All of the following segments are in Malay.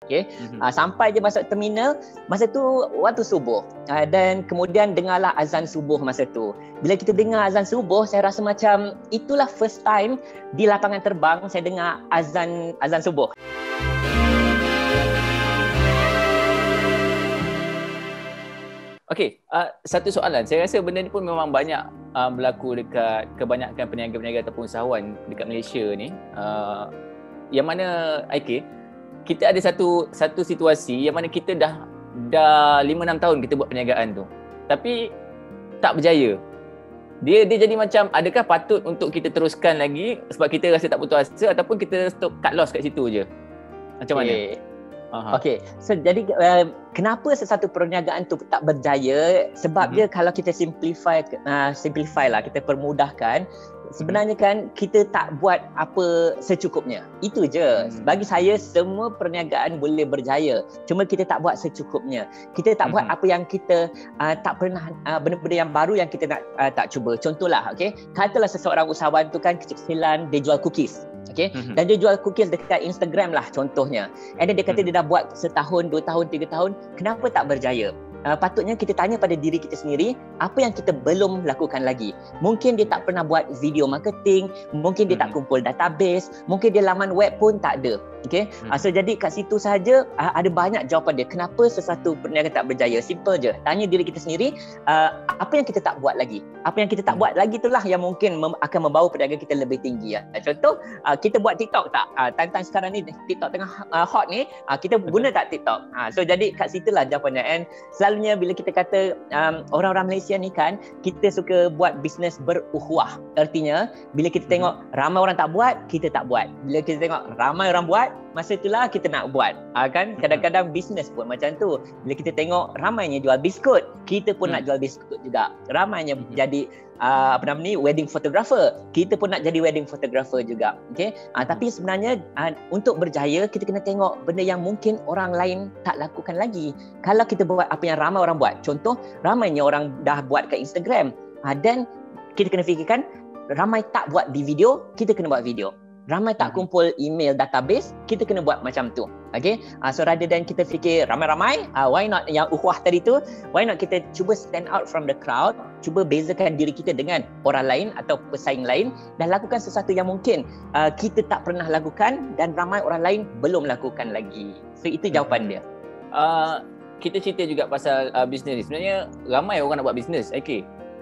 Okay. Sampai je masuk terminal, masa tu waktu subuh, dan kemudian dengarlah azan subuh masa tu. Bila kita dengar azan subuh, saya rasa macam itulah first time di lapangan terbang saya dengar azan subuh. Okey, satu soalan. Saya rasa benda ni pun memang banyak berlaku dekat kebanyakan peniaga-peniaga ataupun usahawan dekat Malaysia ni. Yang mana kita ada satu situasi yang mana kita dah 5-6 tahun kita buat perniagaan tu. Tapi tak berjaya. Dia jadi macam, adakah patut untuk kita teruskan lagi sebab kita rasa tak putus asa, ataupun kita stop, cut loss kat situ je? Macam mana? Okey, so jadi kenapa sesuatu perniagaan tu tak berjaya? Sebab dia kalau kita simplify lah, kita permudahkan, sebenarnya kan kita tak buat apa secukupnya. Itu je. Bagi saya semua perniagaan boleh berjaya, cuma kita tak buat secukupnya. Kita tak buat apa yang kita tak pernah, benda-benda yang baru yang kita nak tak cuba. Contohlah, okey, katalah seseorang usahawan tu kan kecil-kecilan, dia jual cookies. Okay? Dan dia jual cookies dekat Instagram lah contohnya. And then dia kata dia dah buat setahun, 2 tahun, 3 tahun, kenapa tak berjaya? Patutnya kita tanya pada diri kita sendiri, apa yang kita belum lakukan lagi. Mungkin dia tak pernah buat video marketing, mungkin dia tak kumpul database, mungkin dia laman web pun tak ada. Okay? So jadi kat situ sahaja ada banyak jawapan dia. Kenapa sesuatu perniagaan tak berjaya? Simple je. Tanya diri kita sendiri, apa yang kita tak buat lagi? Apa yang kita tak buat lagi itulah yang mungkin akan membawa perniagaan kita lebih tinggi. Contoh, kita buat TikTok tak? Time-time sekarang ni TikTok tengah hot ni, kita guna tak TikTok? So jadi kat situlah jawapannya. And selalunya bila kita kata orang-orang Malaysia ni kan, kita suka buat bisnes berukhwah. Artinya bila kita tengok ramai orang tak buat, kita tak buat. Bila kita tengok ramai orang buat, masa itulah kita nak buat. Kan kadang-kadang bisnes pun macam tu. Bila kita tengok ramainya jual biskut, kita pun nak jual biskut juga. Ramainya jadi wedding photographer, kita pun nak jadi wedding photographer juga. Okay? Tapi sebenarnya untuk berjaya, kita kena tengok benda yang mungkin orang lain tak lakukan lagi. Kalau kita buat apa yang ramai orang buat, contoh ramainya orang dah buat kat Instagram, dan kita kena fikirkan ramai tak buat di video, kita kena buat video. Ramai tak kumpul email database, kita kena buat macam tu. Okay? So rather than kita fikir ramai-ramai, why not yang ukhuwah tadi tu, why not kita cuba stand out from the crowd, cuba bezakan diri kita dengan orang lain atau pesaing lain, dan lakukan sesuatu yang mungkin kita tak pernah lakukan dan ramai orang lain belum lakukan lagi. So itu jawapan dia. Kita cerita juga pasal bisnes ni. Sebenarnya ramai orang nak buat bisnes,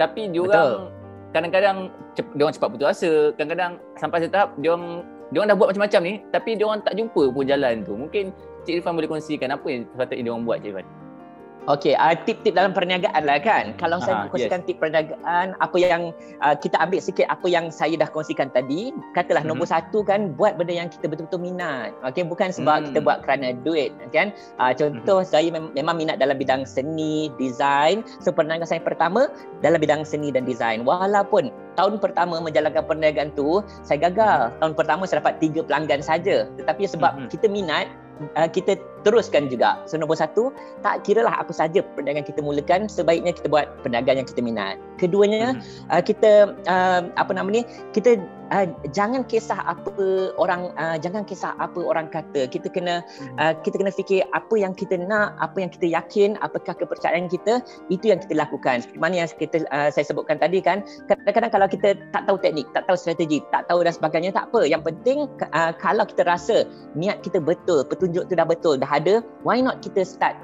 tapi diorang kadang-kadang diorang cepat putus asa, kadang-kadang sampai satu tahap diorang dah buat macam-macam ni, tapi diorang tak jumpa pun jalan tu. Mungkin Cik Irfan boleh kongsikan apa yang sepatutnya diorang buat, Cik Irfan? Okey, tip-tip dalam perniagaan lah kan. Kalau saya kongsikan tip perniagaan, apa yang kita ambil sikit apa yang saya dah kongsikan tadi. Katalah nombor satu kan, buat benda yang kita betul-betul minat. Okey, bukan sebab kita buat kerana duit, kan? Contoh saya memang minat dalam bidang seni, design. So perniagaan saya pertama dalam bidang seni dan design. Walaupun tahun pertama menjalankan perniagaan tu saya gagal. Tahun pertama saya dapat 3 pelanggan saja. Tetapi sebab kita minat, kita teruskan juga. So nombor satu, tak kiralah apa saja perniagaan kita mulakan, sebaiknya kita buat perniagaan yang kita minat. Keduanya, kita kita jangan kisah apa orang kata. Kita kena fikir apa yang kita nak, apa yang kita yakin, apakah kepercayaan kita, itu yang kita lakukan. Seperti mana yang saya sebutkan tadi kan, kadang-kadang kalau kita tak tahu teknik, tak tahu strategi, tak tahu dan sebagainya, tak apa. Yang penting kalau kita rasa niat kita betul, petunjuk tu dah betul, dah ada, why not kita start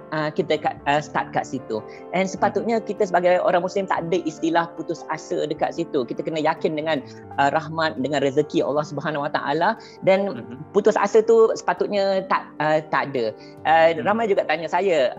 kat situ. And sepatutnya kita sebagai orang Muslim tak ada istilah putus asa dekat situ. Kita kena yakin dengan rahmat, dengan rezeki Allah Subhanahu Wa Taala, dan putus asa tu sepatutnya tak ada. Ramai juga tanya saya,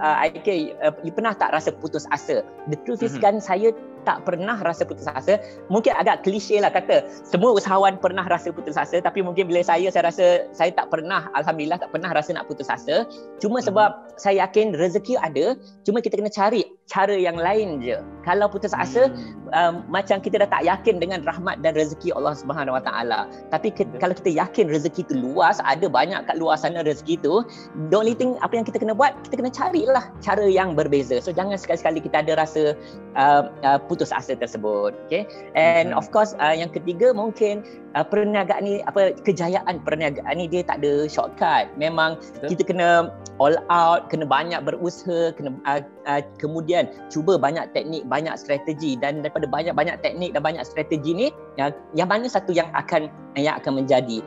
you pernah tak rasa putus asa? The truth is kan, saya tak pernah rasa putus asa. Mungkin agak klise lah kata semua usahawan pernah rasa putus asa, tapi mungkin bila saya rasa saya tak pernah, alhamdulillah tak pernah rasa nak putus asa. Cuma sebab saya yakin rezeki ada, cuma kita kena cari cara yang lain je. Kalau putus asa, macam kita dah tak yakin dengan rahmat dan rezeki Allah Subhanahu Wa Taala. Tapi kalau kita yakin rezeki tu luas, ada banyak kat luar sana rezeki tu, the only thing apa yang kita kena buat, kita kena carilah cara yang berbeza. So jangan sekali-sekali kita ada rasa putus asa tersebut. Okay? And of course yang ketiga, mungkin perniagaan ni, kejayaan perniagaan ni dia tak ada shortcut. Memang kita kena all out, kena banyak berusaha, kena kemudian cuba banyak teknik, banyak strategi, dan daripada banyak teknik dan banyak strategi ni yang mana satu yang akan menjadi.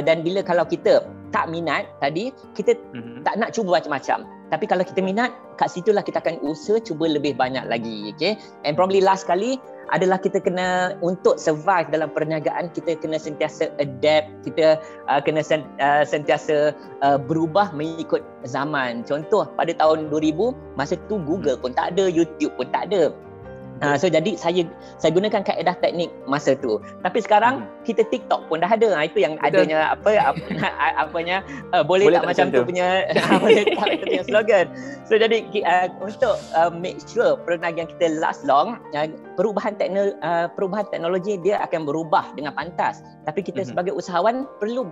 Dan bila kalau kita tak minat tadi, kita tak nak cuba macam-macam. Tapi kalau kita minat, kat situlah kita akan usaha cuba lebih banyak lagi. Okay? And probably last kali adalah kita kena, untuk survive dalam perniagaan, kita kena sentiasa adapt, kita kena sentiasa berubah mengikut zaman. Contoh pada tahun 2000, masa tu Google pun tak ada, YouTube pun tak ada. So jadi saya gunakan kaedah teknik masa tu. Tapi sekarang kita TikTok pun dah ada. Itu yang betul. Adanya boleh tak macam tu punya boleh tak itu punya slogan. So jadi untuk make sure perniagaan kita last long, perubahan teknologi dia akan berubah dengan pantas. Tapi kita sebagai usahawan perlu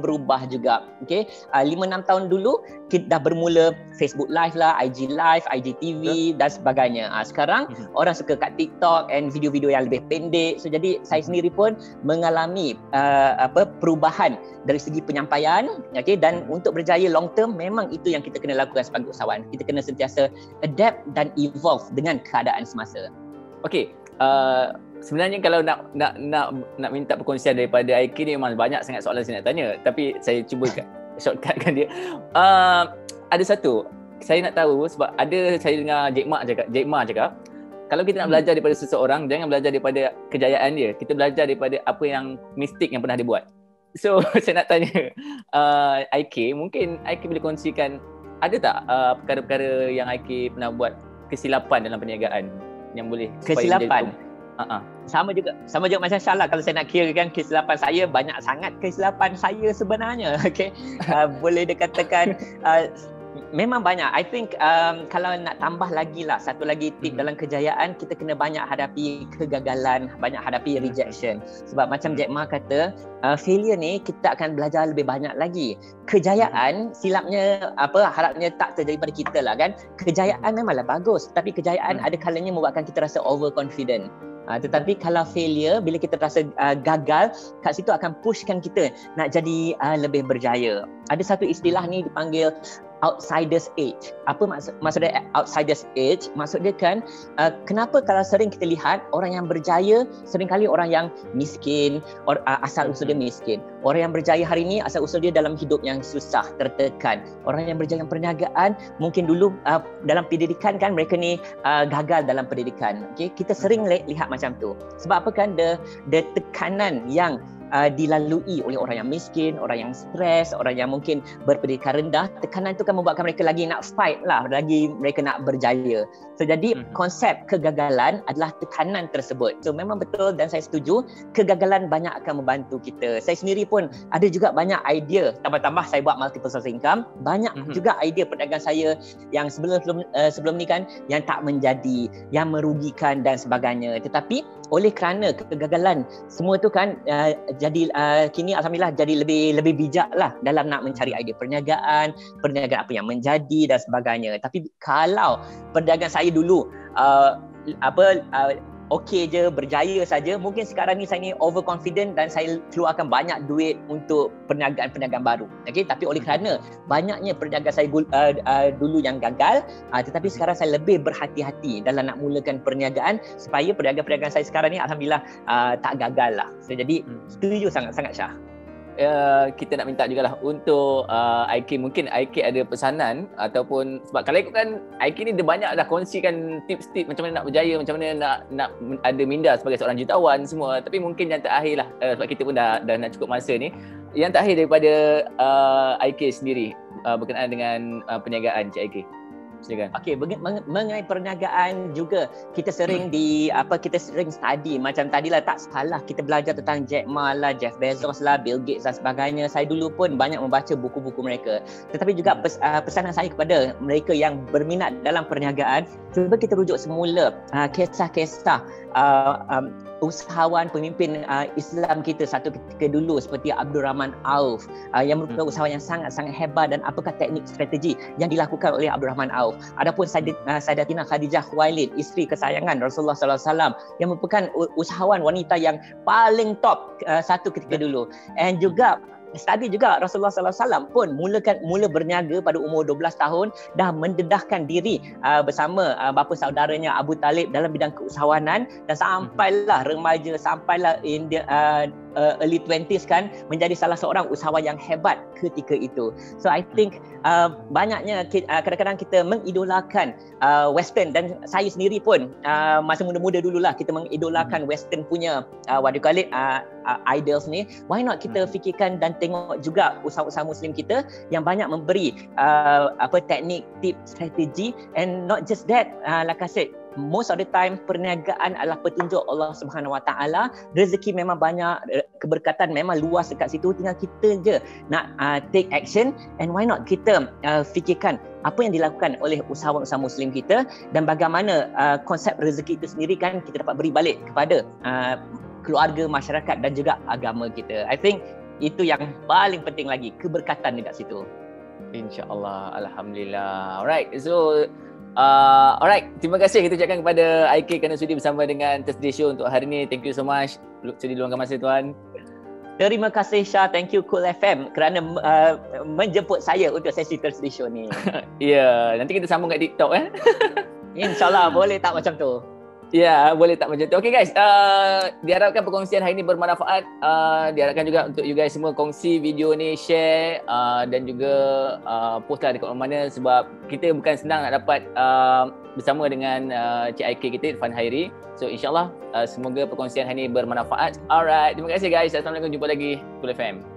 berubah juga. Okey, 5-6 tahun dulu kita dah bermula Facebook Live lah, IG Live, IGTV dan sebagainya. Sekarang orang suka kat TikTok and video-video yang lebih pendek. So jadi saya sendiri pun mengalami perubahan dari segi penyampaian, okey, dan untuk berjaya long term memang itu yang kita kena lakukan sebagai usahawan. Kita kena sentiasa adapt dan evolve dengan keadaan semasa. Okey, sebenarnya kalau nak minta perkongsian daripada Aiki ni memang banyak sangat soalan saya nak tanya, tapi saya cuba shortcutkan dia. Ada satu saya nak tahu, sebab saya dengar Jack Ma cakap kalau kita nak belajar daripada seseorang, jangan belajar daripada kejayaan dia, kita belajar daripada apa yang mistik yang pernah dia buat. So saya nak tanya Aiki, mungkin Aiki boleh kongsikan ada tak perkara-perkara yang Aiki pernah buat kesilapan dalam perniagaan yang boleh kesilapan? Sama juga macam Syah lah. Kalau saya nak kirakan kesilapan saya, banyak sangat kesilapan saya sebenarnya. Okay, boleh dikatakan memang banyak. I think kalau nak tambah lagi lah, satu lagi tip dalam kejayaan, kita kena banyak hadapi kegagalan, banyak hadapi rejection. Sebab macam Jack Ma kata, failure ni kita akan belajar lebih banyak lagi. Kejayaan silapnya harapnya tak terjadi pada kita lah kan. Kejayaan memanglah bagus, tapi kejayaan ada kalanya membuatkan kita rasa overconfident. Tetapi kalau failure, bila kita rasa gagal, kat situ akan pushkan kita nak jadi lebih berjaya. Ada satu istilah ni dipanggil outsider's edge. Apa maksudnya outsider's edge? Maksud dia kan, kenapa kalau sering kita lihat orang yang berjaya, seringkali orang yang miskin, asal usul dia miskin. Orang yang berjaya hari ini asal usul dia dalam hidup yang susah, tertekan. Orang yang berjaya dalam perniagaan, mungkin dulu dalam pendidikan kan mereka ni gagal dalam pendidikan. Okay? Kita sering lihat macam tu. Sebab apa kan, the tekanan yang dilalui oleh orang yang miskin, orang yang stres, orang yang mungkin berpendidikan rendah, tekanan itu kan membuatkan mereka lagi nak fight lah, lagi mereka nak berjaya. So jadi konsep kegagalan adalah tekanan tersebut. So memang betul dan saya setuju, kegagalan banyak akan membantu kita. Saya sendiri pun ada juga banyak idea, tambah-tambah saya buat multiple source income, banyak juga idea perdagangan saya yang sebelum ni kan yang tak menjadi, yang merugikan dan sebagainya. Tetapi oleh kerana kegagalan semua tu kan jadi kini alhamdulillah jadi lebih bijak lah dalam nak mencari idea perniagaan apa yang menjadi dan sebagainya. Tapi kalau perdagangan saya dulu okey je, berjaya saja, mungkin sekarang ni saya ni overconfident dan saya keluarkan banyak duit untuk perniagaan baru. Okey, tapi oleh kerana banyaknya perniagaan saya dulu yang gagal, tetapi sekarang saya lebih berhati-hati dalam nak mulakan perniagaan supaya perniagaan saya sekarang ni alhamdulillah tak gagal lah. So jadi setuju sangat-sangat Syah. Kita nak minta jugalah untuk Aiki, mungkin Aiki ada pesanan ataupun sebab kalau ikutkan Aiki ni dia banyak dah kongsikan tips-tips macam mana nak berjaya, macam mana nak ada minda sebagai seorang jutawan semua, tapi mungkin yang terakhir lah sebab kita pun dah nak cukup masa ni, yang terakhir daripada Aiki sendiri berkenaan dengan perniagaan Cik Aiki. Silakan. Okey, mengenai perniagaan juga kita sering kita sering study macam tadilah, tak salah kita belajar tentang Jack Ma lah, Jeff Bezos lah, Bill Gates dan sebagainya. Saya dulu pun banyak membaca buku-buku mereka. Tetapi juga pesanan saya kepada mereka yang berminat dalam perniagaan, cuba kita rujuk semula kisah-kisah usahawan pemimpin Islam kita satu ketika dulu seperti Abdul Rahman Auf yang merupakan usahawan yang sangat-sangat hebat, dan apakah teknik strategi yang dilakukan oleh Abdul Rahman Auf. Adapun Sayyidatina Khadijah Khuwailid, isteri kesayangan Rasulullah sallallahu alaihi wasallam, yang merupakan usahawan wanita yang paling top satu ketika dulu. And juga study juga Rasulullah sallallahu alaihi wasallam pun mula berniaga pada umur 12 tahun, dah mendedahkan diri bersama bapa saudaranya Abu Talib dalam bidang keusahawanan, dan sampailah remaja, sampailah in the, early 20s kan, menjadi salah seorang usahawan yang hebat ketika itu. So I think banyaknya kadang-kadang kita mengidolakan Western, dan saya sendiri pun masa muda-muda dululah kita mengidolakan Western punya what do you call it, idols ni. Why not kita fikirkan dan tengok juga usaha-usaha Muslim kita yang banyak memberi teknik, tip, strategi, and not just that, like I said, most of the time perniagaan adalah petunjuk Allah Subhanahu Wa Taala. Rezeki memang banyak, keberkatan memang luas dekat situ, tinggal kita je nak take action. And why not kita fikirkan apa yang dilakukan oleh usahawan-usahawan Muslim kita, dan bagaimana konsep rezeki itu sendiri kan kita dapat beri balik kepada keluarga, masyarakat dan juga agama kita. I think itu yang paling penting lagi, keberkatan dekat situ. InsyaAllah, Alhamdulillah. Alright, so alright, terima kasih kita ucapkan kepada IK kerana sudi bersama dengan Thursday Show untuk hari ini. Thank you so much. Sudi luangkan masa tuan. Terima kasih Syah, thank you Cool FM kerana menjemput saya untuk sesi Thursday Show ni. Ya, nanti kita sambung kat TikTok InsyaAllah, boleh tak macam tu? Ya, boleh tak macam tu. Okay guys, diharapkan perkongsian hari ini bermanfaat. Diharapkan juga untuk you guys semua kongsi video ni, share dan juga post lah dekat mana-mana, sebab kita bukan senang nak dapat bersama dengan Cik IK kita, Irfan Hairi. So insyaAllah semoga perkongsian hari ini bermanfaat. Alright, terima kasih guys. Assalamualaikum, jumpa lagi Cool FM.